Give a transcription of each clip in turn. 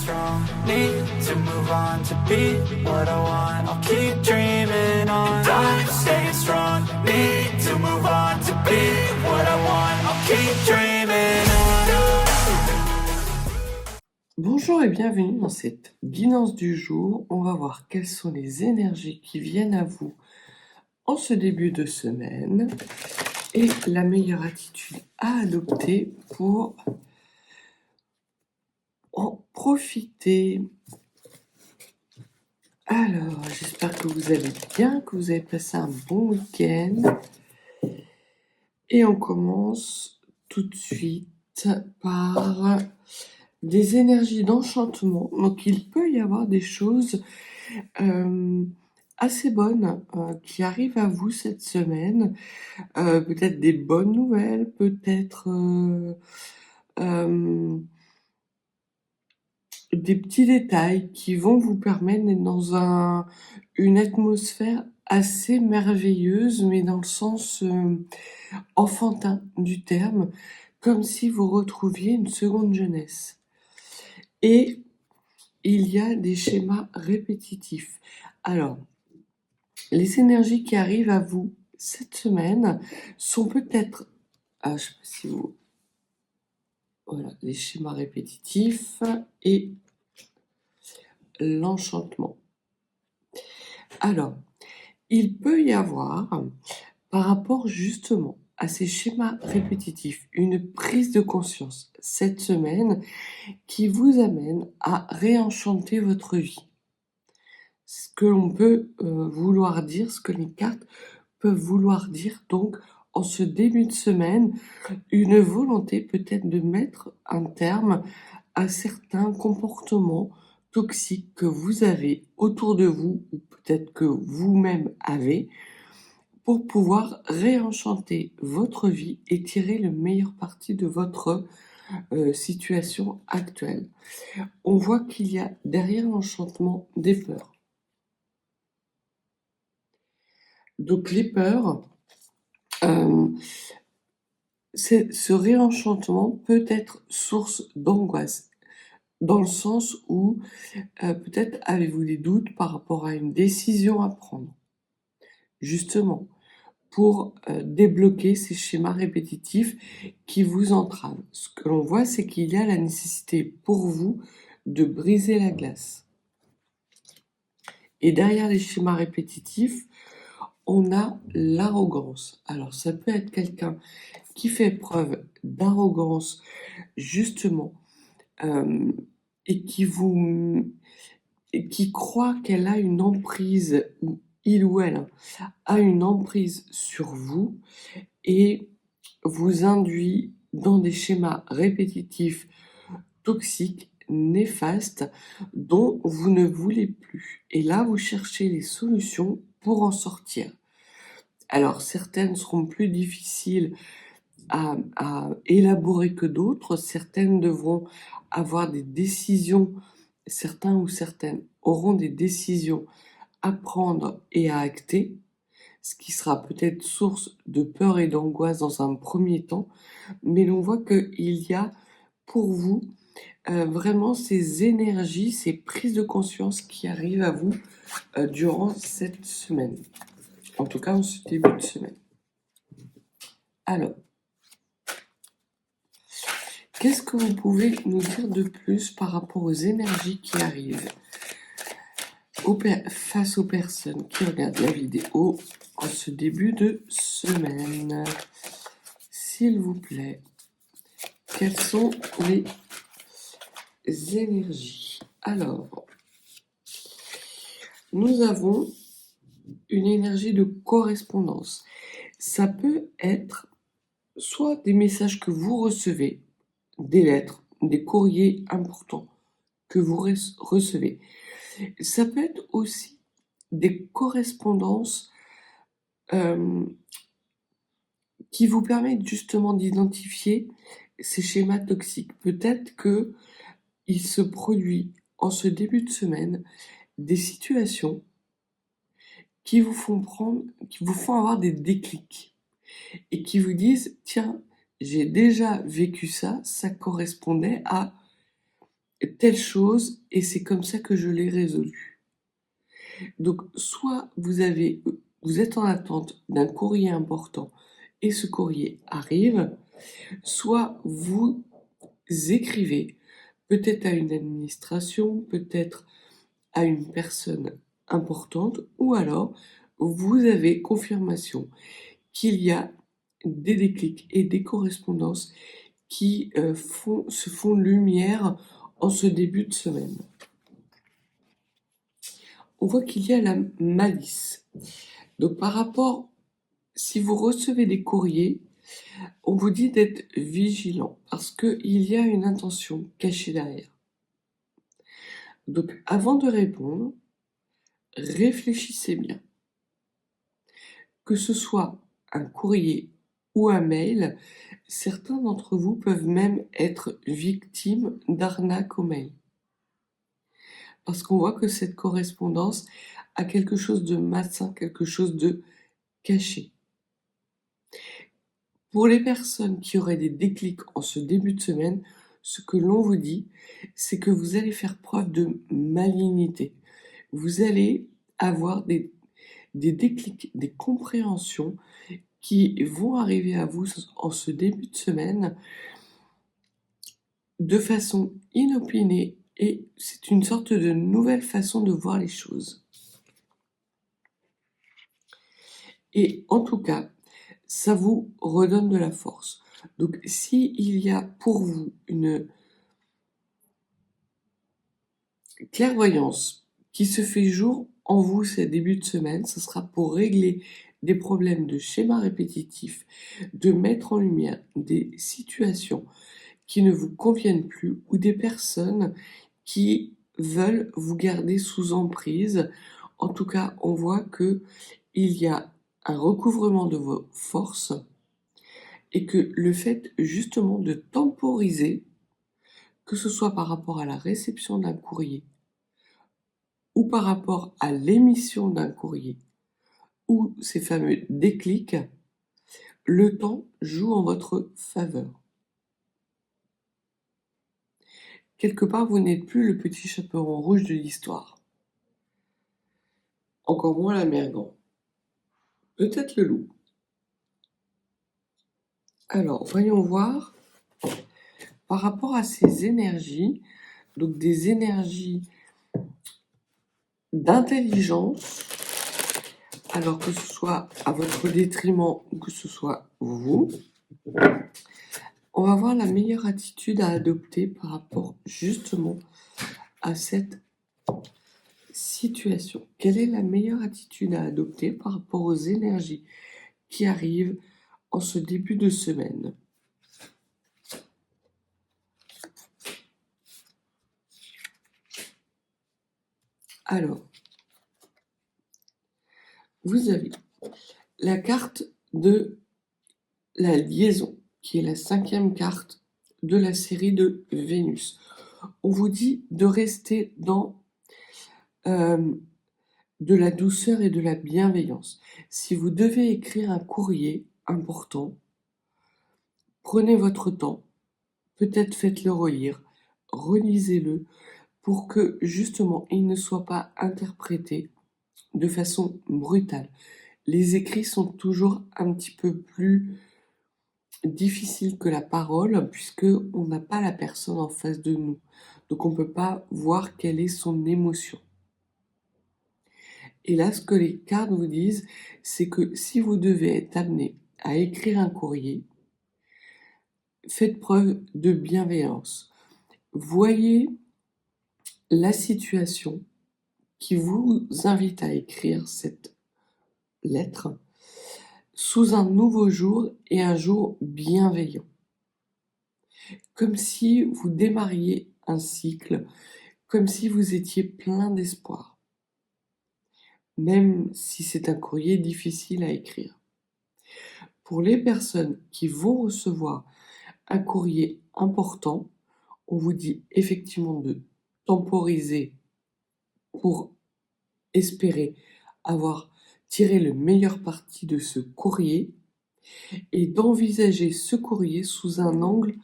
strong, need to move on to be what I want. I'll keep dreaming on. And I'm staying strong, need to move on to be what I want. I'll keep dreaming on. Bonjour et bienvenue dans cette guidance du jour. On va voir quelles sont les énergies qui viennent à vous en ce début de semaine et la meilleure attitude à adopter pour en profiter. Alors, j'espère que vous allez bien, que vous avez passé un bon week-end. Et on commence tout de suite par des énergies d'enchantement. Donc, il peut y avoir des choses assez bonnes qui arrivent à vous cette semaine. Peut-être des bonnes nouvelles, peut-être des petits détails qui vont vous permettre d'être dans une atmosphère assez merveilleuse, mais dans le sens enfantin du terme, comme si vous retrouviez une seconde jeunesse. Et il y a des schémas répétitifs. Alors, les énergies qui arrivent à vous cette semaine sont peut-être, je ne sais pas si vous... Voilà, les schémas répétitifs et l'enchantement. Alors, il peut y avoir, par rapport justement à ces schémas répétitifs, une prise de conscience cette semaine qui vous amène à réenchanter votre vie. Ce que l'on peut vouloir dire, ce que les cartes peuvent vouloir dire, donc en ce début de semaine, une volonté peut-être de mettre un terme à certains comportements toxiques que vous avez autour de vous ou peut-être que vous-même avez pour pouvoir réenchanter votre vie et tirer le meilleur parti de votre situation actuelle. On voit qu'il y a derrière l'enchantement des peurs. Donc les peurs, ce réenchantement peut être source d'angoisse, dans le sens où peut-être avez-vous des doutes par rapport à une décision à prendre, justement, pour débloquer ces schémas répétitifs qui vous entravent. Ce que l'on voit, c'est qu'il y a la nécessité pour vous de briser la glace. Et derrière les schémas répétitifs, on a l'arrogance. Alors, ça peut être quelqu'un qui fait preuve d'arrogance, justement, et qui croit qu'elle a une emprise, ou il ou elle a une emprise sur vous et vous induit dans des schémas répétitifs, toxiques, néfastes, dont vous ne voulez plus. Et là, vous cherchez les solutions pour en sortir. Alors, certaines seront plus difficiles à élaborer que d'autres. Certaines devront avoir des décisions, certains ou certaines auront des décisions à prendre et à acter, ce qui sera peut-être source de peur et d'angoisse dans un premier temps, mais l'on voit qu'il y a pour vous vraiment ces énergies, ces prises de conscience qui arrivent à vous durant cette semaine, en tout cas en ce début de semaine. Alors, qu'est-ce que vous pouvez nous dire de plus par rapport aux énergies qui arrivent face aux personnes qui regardent la vidéo en ce début de semaine? S'il vous plaît, quelles sont les énergies? Alors, nous avons une énergie de correspondance. Ça peut être soit des messages que vous recevez, des lettres, des courriers importants que vous recevez. Ça peut être aussi des correspondances qui vous permettent justement d'identifier ces schémas toxiques. Peut-être que il se produit en ce début de semaine des situations qui vous font avoir des déclics et qui vous disent tiens, j'ai déjà vécu ça, ça correspondait à telle chose et c'est comme ça que je l'ai résolu. Donc, soit vous êtes en attente d'un courrier important et ce courrier arrive, soit vous écrivez peut-être à une administration, peut-être à une personne importante, ou alors vous avez confirmation qu'il y a des déclics et des correspondances qui se font lumière en ce début de semaine. On voit qu'il y a la malice. Donc par rapport, si vous recevez des courriers, on vous dit d'être vigilant parce qu'il y a une intention cachée derrière. Donc avant de répondre, réfléchissez bien. Que ce soit un courrier ou un mail, certains d'entre vous peuvent même être victimes d'arnaques au mail. Parce qu'on voit que cette correspondance a quelque chose de malsain, quelque chose de caché. Pour les personnes qui auraient des déclics en ce début de semaine, ce que l'on vous dit, c'est que vous allez faire preuve de malignité. Vous allez avoir des déclics, des compréhensions qui vont arriver à vous en ce début de semaine de façon inopinée et c'est une sorte de nouvelle façon de voir les choses. Et en tout cas, ça vous redonne de la force. Donc s'il y a pour vous une clairvoyance qui se fait jour en vous ces débuts de semaine, ce sera pour régler des problèmes de schéma répétitif, de mettre en lumière des situations qui ne vous conviennent plus ou des personnes qui veulent vous garder sous emprise. En tout cas, on voit que il y a un recouvrement de vos forces et que le fait justement de temporiser, que ce soit par rapport à la réception d'un courrier ou par rapport à l'émission d'un courrier ou ces fameux déclics, le temps joue en votre faveur. Quelque part, vous n'êtes plus le petit chaperon rouge de l'histoire. Encore moins la mère grand. Peut-être le loup. Alors, voyons voir par rapport à ces énergies, donc des énergies d'intelligence, alors que ce soit à votre détriment ou que ce soit vous, on va voir la meilleure attitude à adopter par rapport justement à cette situation. Quelle est la meilleure attitude à adopter par rapport aux énergies qui arrivent en ce début de semaine? Alors, vous avez la carte de la liaison, qui est la 5e carte de la série de Vénus. On vous dit de rester dans de la douceur et de la bienveillance. Si vous devez écrire un courrier important, prenez votre temps, peut-être faites-le relire, relisez-le, pour que justement il ne soit pas interprété de façon brutale. Les écrits sont toujours un petit peu plus difficiles que la parole, puisque on n'a pas la personne en face de nous. Donc on ne peut pas voir quelle est son émotion. Et là, ce que les cartes vous disent, c'est que si vous devez être amené à écrire un courrier, faites preuve de bienveillance. Voyez la situation qui vous invite à écrire cette lettre sous un nouveau jour et un jour bienveillant. Comme si vous démarriez un cycle, comme si vous étiez plein d'espoir. Même si c'est un courrier difficile à écrire. Pour les personnes qui vont recevoir un courrier important, on vous dit effectivement de temporiser pour espérer avoir tiré le meilleur parti de ce courrier et d'envisager ce courrier sous un angle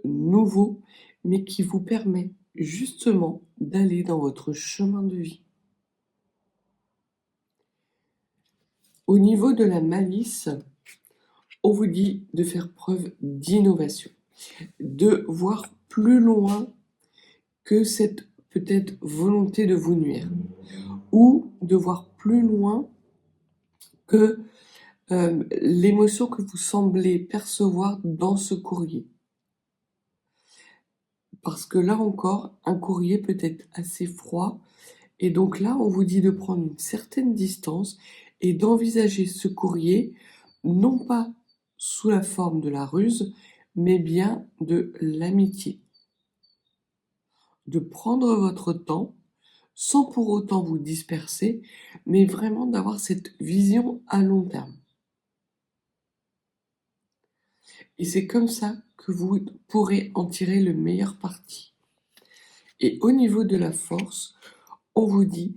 nouveau, mais qui vous permet justement d'aller dans votre chemin de vie. Au niveau de la malice, on vous dit de faire preuve d'innovation, de voir plus loin que cette peut-être volonté de vous nuire, ou de voir plus loin que l'émotion que vous semblez percevoir dans ce courrier. Parce que là encore, un courrier peut être assez froid, et donc là, on vous dit de prendre une certaine distance et d'envisager ce courrier, non pas sous la forme de la ruse, mais bien de l'amitié. De prendre votre temps, sans pour autant vous disperser, mais vraiment d'avoir cette vision à long terme. Et c'est comme ça que vous pourrez en tirer le meilleur parti. Et au niveau de la force, on vous dit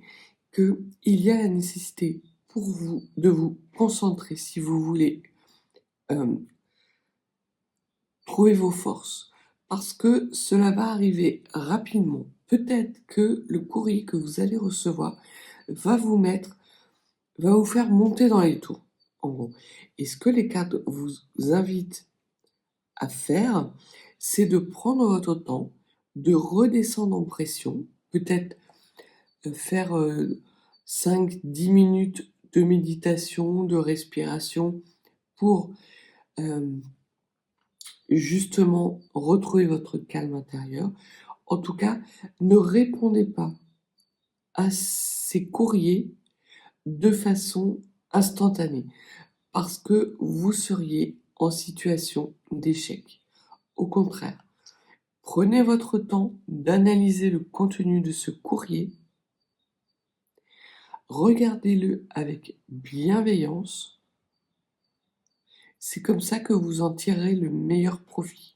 qu'il y a la nécessité pour vous de vous concentrer si vous voulez trouver vos forces, parce que cela va arriver rapidement. Peut-être que le courrier que vous allez recevoir va vous faire monter dans les tours, en gros. Et ce que les cartes vous invitent à faire, c'est de prendre votre temps, de redescendre en pression, peut-être faire 5-10 minutes de méditation, de respiration pour justement retrouver votre calme intérieur. En tout cas, ne répondez pas à ces courriers de façon instantanée parce que vous seriez en situation d'échec. Au contraire, prenez votre temps d'analyser le contenu de ce courrier. Regardez-le avec bienveillance. C'est comme ça que vous en tirerez le meilleur profit.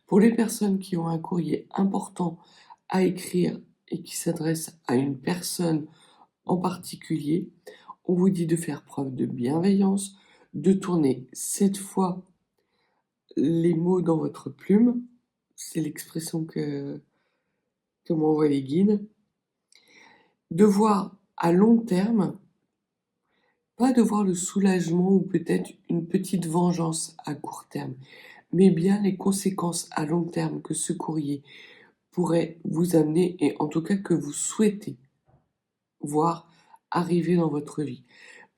Pour les personnes qui ont un courrier important à écrire et qui s'adresse à une personne en particulier, on vous dit de faire preuve de bienveillance, de tourner 7 fois les mots dans votre plume. C'est l'expression que m'envoient les guides. De voir à long terme, pas de voir le soulagement ou peut-être une petite vengeance à court terme, mais bien les conséquences à long terme que ce courrier pourrait vous amener et en tout cas que vous souhaitez voir arriver dans votre vie.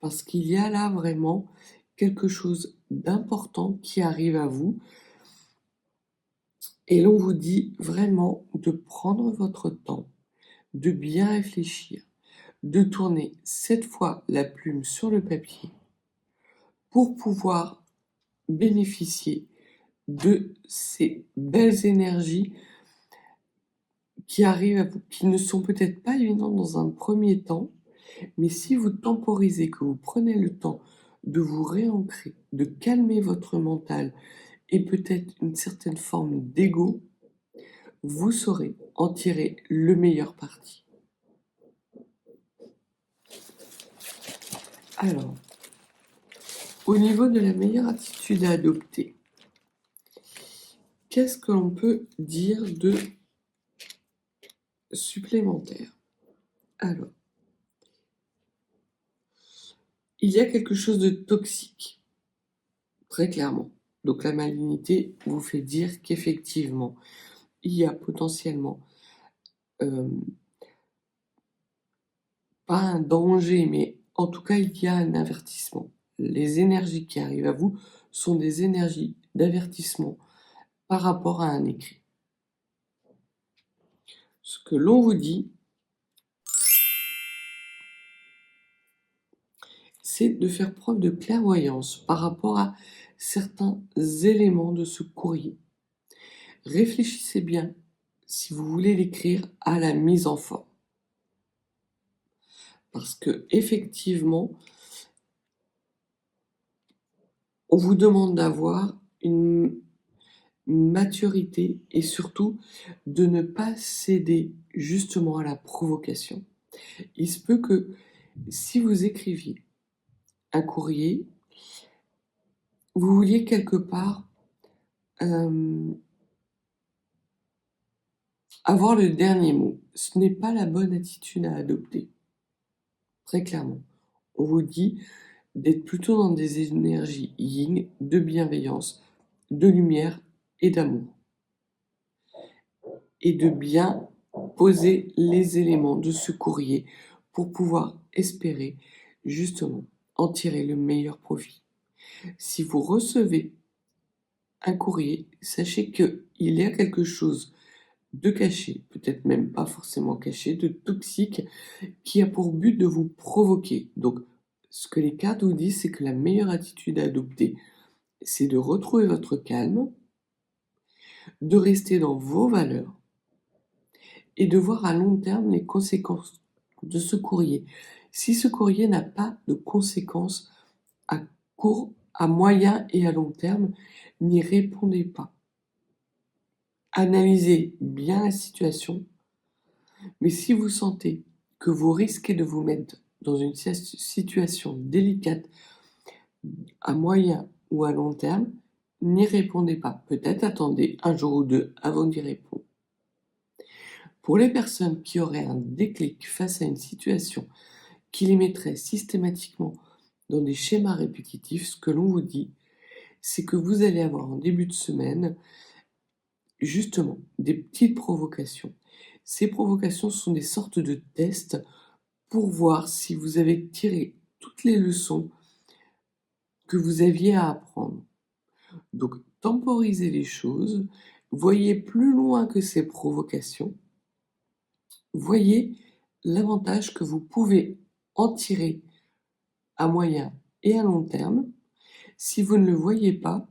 Parce qu'il y a là vraiment quelque chose d'important qui arrive à vous et l'on vous dit vraiment de prendre votre temps, de bien réfléchir, de tourner 7 fois la plume sur le papier pour pouvoir bénéficier de ces belles énergies qui arrivent à vous, qui ne sont peut-être pas évidentes dans un premier temps, mais si vous temporisez, que vous prenez le temps de vous réancrer, de calmer votre mental et peut-être une certaine forme d'ego, vous saurez en tirer le meilleur parti. Alors, au niveau de la meilleure attitude à adopter, qu'est-ce que l'on peut dire de supplémentaire? Alors, il y a quelque chose de toxique, très clairement. Donc la malignité vous fait dire qu'effectivement, il y a potentiellement pas un danger, mais en tout cas, il y a un avertissement. Les énergies qui arrivent à vous sont des énergies d'avertissement par rapport à un écrit. Ce que l'on vous dit, c'est de faire preuve de clairvoyance par rapport à certains éléments de ce courrier. Réfléchissez bien, si vous voulez l'écrire, à la mise en forme. Parce que effectivement, on vous demande d'avoir une maturité et surtout de ne pas céder justement à la provocation. Il se peut que si vous écriviez un courrier, vous vouliez quelque part avoir le dernier mot. Ce n'est pas la bonne attitude à adopter. Très clairement. On vous dit d'être plutôt dans des énergies yin, de bienveillance, de lumière et d'amour. Et de bien poser les éléments de ce courrier pour pouvoir espérer justement en tirer le meilleur profit. Si vous recevez un courrier, sachez qu'il y a quelque chose de caché, peut-être même pas forcément caché, de toxique, qui a pour but de vous provoquer. Donc, ce que les cartes vous disent, c'est que la meilleure attitude à adopter, c'est de retrouver votre calme, de rester dans vos valeurs et de voir à long terme les conséquences de ce courrier. Si ce courrier n'a pas de conséquences à court, à moyen et à long terme, n'y répondez pas. Analysez bien la situation, mais si vous sentez que vous risquez de vous mettre dans une situation délicate à moyen ou à long terme, n'y répondez pas. Peut-être attendez un jour ou deux avant d'y répondre. Pour les personnes qui auraient un déclic face à une situation qui les mettrait systématiquement dans des schémas répétitifs, ce que l'on vous dit, c'est que vous allez avoir en début de semaine justement des petites provocations. Ces provocations sont des sortes de tests pour voir si vous avez tiré toutes les leçons que vous aviez à apprendre. Donc, temporisez les choses, voyez plus loin que ces provocations, voyez l'avantage que vous pouvez en tirer à moyen et à long terme. Si vous ne le voyez pas,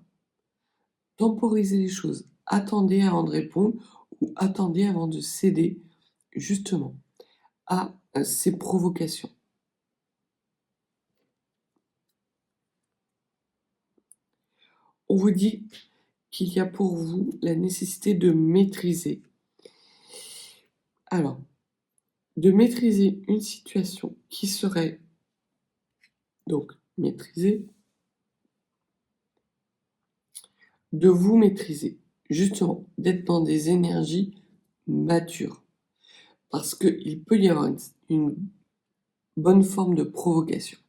temporisez les choses, attendez avant de répondre ou attendez avant de céder justement à ces provocations. On vous dit qu'il y a pour vous la nécessité de maîtriser. Alors, de maîtriser une situation qui serait donc maîtriser, de vous maîtriser, justement, d'être dans des énergies matures. Parce qu'il peut y avoir une bonne forme de provocation.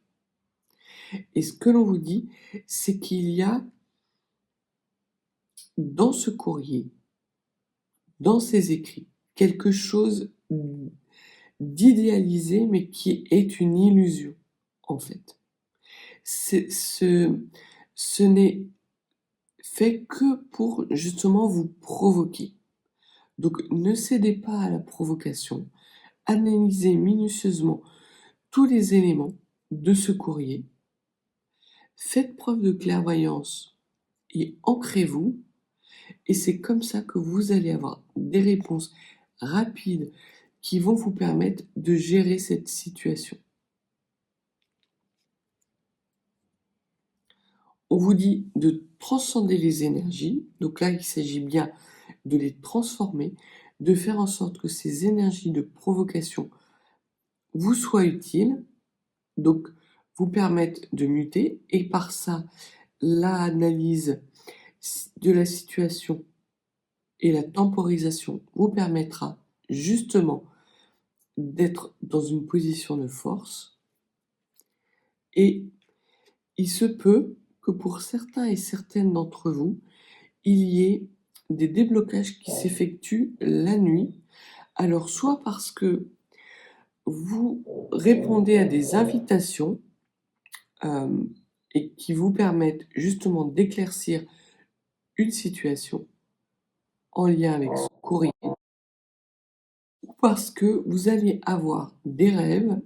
Et ce que l'on vous dit, c'est qu'il y a dans ce courrier, dans ces écrits, quelque chose d'idéalisé, mais qui est une illusion, en fait. Ce n'est fait que pour justement vous provoquer. Donc ne cédez pas à la provocation, analysez minutieusement tous les éléments de ce courrier, faites preuve de clairvoyance et ancrez-vous, et c'est comme ça que vous allez avoir des réponses rapides qui vont vous permettre de gérer cette situation. On vous dit de transcender les énergies, donc là il s'agit bien de les transformer, de faire en sorte que ces énergies de provocation vous soient utiles, donc vous permettent de muter, et par ça, l'analyse de la situation et la temporisation vous permettra justement d'être dans une position de force, et il se peut que pour certains et certaines d'entre vous, il y ait des déblocages qui s'effectuent la nuit. Alors soit parce que vous répondez à des invitations et qui vous permettent justement d'éclaircir une situation en lien avec ce courrier, ou parce que vous allez avoir des rêves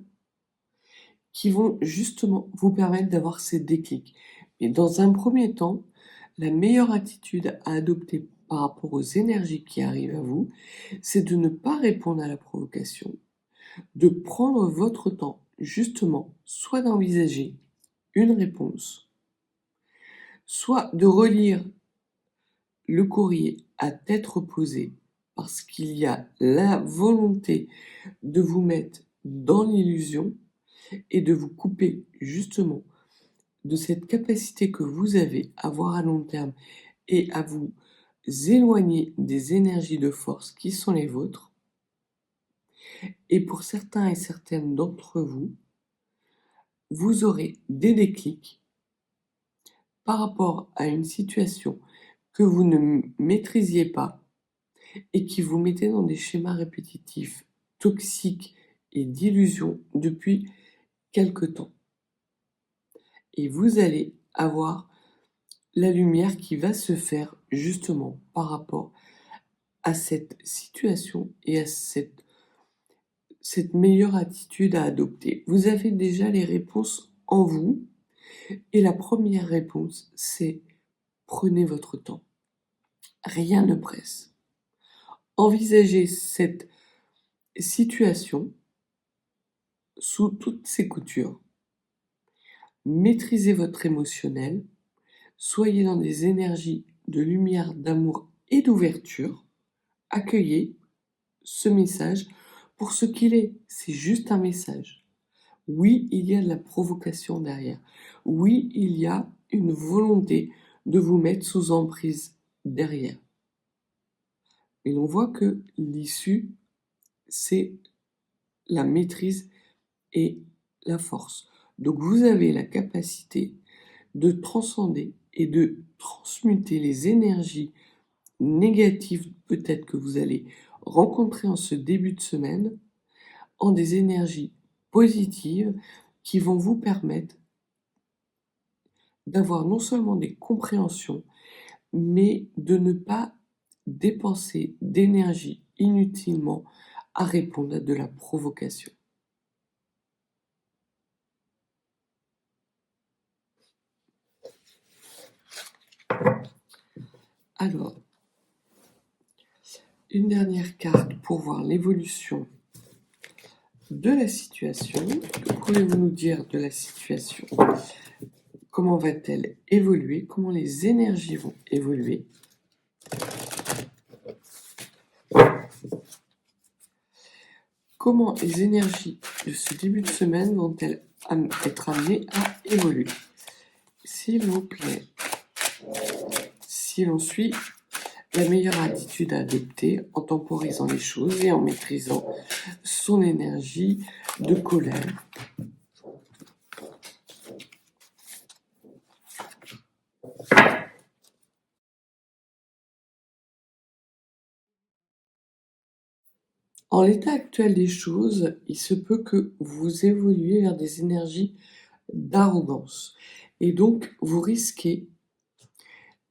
qui vont justement vous permettre d'avoir ces déclics. Mais dans un premier temps, la meilleure attitude à adopter par rapport aux énergies qui arrivent à vous, c'est de ne pas répondre à la provocation, de prendre votre temps, justement, soit d'envisager une réponse, soit de relire le courrier à tête reposée, parce qu'il y a la volonté de vous mettre dans l'illusion et de vous couper justement de cette capacité que vous avez à voir à long terme et à vous éloigner des énergies de force qui sont les vôtres. Et pour certains et certaines d'entre vous, vous aurez des déclics par rapport à une situation que vous ne maîtrisiez pas et qui vous mettait dans des schémas répétitifs, toxiques et d'illusions depuis quelque temps. Et vous allez avoir la lumière qui va se faire justement par rapport à cette situation et à cette meilleure attitude à adopter. Vous avez déjà les réponses en vous. Et la première réponse, c'est prenez votre temps. Rien ne presse. Envisagez cette situation sous toutes ses coutures. Maîtrisez votre émotionnel. Soyez dans des énergies de lumière, d'amour et d'ouverture. Accueillez ce message pour ce qu'il est. C'est juste un message. Oui, il y a de la provocation derrière. Oui, il y a une volonté de vous mettre sous emprise derrière. Et l'on voit que l'issue, c'est la maîtrise et la force. Donc vous avez la capacité de transcender et de transmuter les énergies négatives peut-être que vous allez rencontrer en ce début de semaine en des énergies positives qui vont vous permettre d'avoir non seulement des compréhensions, mais de ne pas dépenser d'énergie inutilement à répondre à de la provocation. Alors, une dernière carte pour voir l'évolution de la situation. Que pouvez-vous nous dire de la situation? Comment va-t-elle évoluer? Comment les énergies vont évoluer? Comment les énergies de ce début de semaine vont-elles être amenées à évoluer? S'il vous plaît, si l'on suit la meilleure attitude à adopter en temporisant les choses et en maîtrisant son énergie de colère. En l'état actuel des choses, il se peut que vous évoluiez vers des énergies d'arrogance. Et donc, vous risquez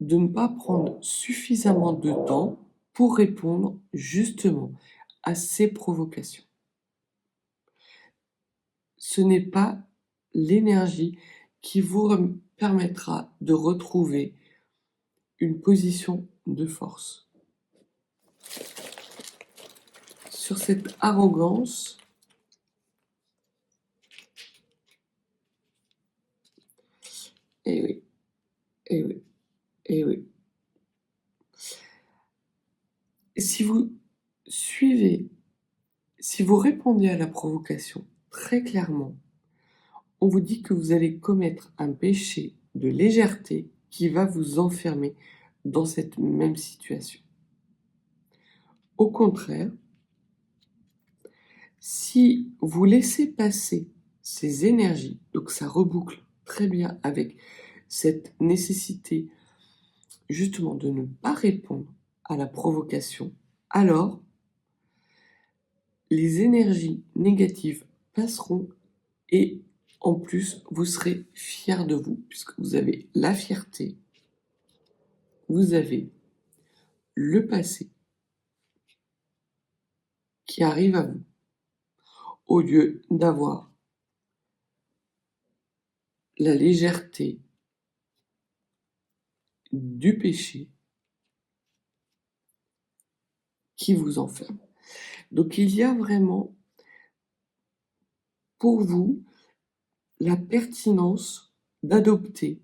de ne pas prendre suffisamment de temps pour répondre justement à ces provocations. Ce n'est pas l'énergie qui vous permettra de retrouver une position de force. Sur cette arrogance, eh oui, eh oui, eh oui. Si vous suivez, si vous répondez à la provocation très clairement, on vous dit que vous allez commettre un péché de légèreté qui va vous enfermer dans cette même situation. Au contraire, si vous laissez passer ces énergies, donc ça reboucle très bien avec cette nécessité justement de ne pas répondre à la provocation, alors les énergies négatives passeront et en plus vous serez fier de vous puisque vous avez la fierté, vous avez le passé qui arrive à vous au lieu d'avoir la légèreté du péché qui vous enferme. Donc il y a vraiment pour vous la pertinence d'adopter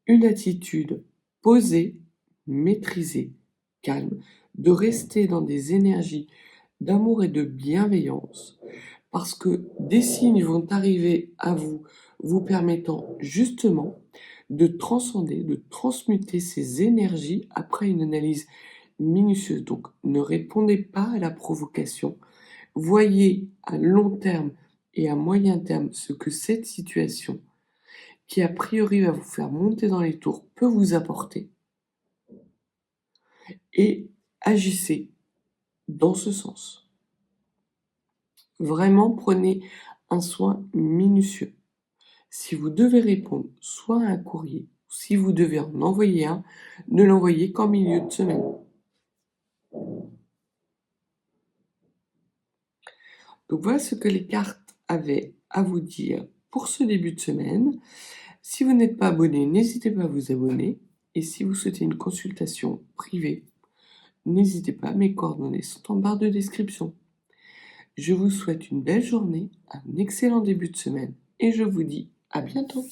une attitude posée, maîtrisée, calme, de rester dans des énergies d'amour et de bienveillance, parce que des signes vont arriver à vous, vous permettant justement de transcender, de transmuter ces énergies après une analyse minutieuse. Donc, ne répondez pas à la provocation. Voyez à long terme et à moyen terme ce que cette situation, qui a priori va vous faire monter dans les tours, peut vous apporter. Et agissez dans ce sens. Vraiment, prenez un soin minutieux. Si vous devez répondre soit à un courrier, si vous devez en envoyer un, ne l'envoyez qu'en milieu de semaine. Donc voilà ce que les cartes avaient à vous dire pour ce début de semaine. Si vous n'êtes pas abonné, n'hésitez pas à vous abonner. Et si vous souhaitez une consultation privée, n'hésitez pas, mes coordonnées sont en barre de description. Je vous souhaite une belle journée, un excellent début de semaine et je vous dis à bientôt.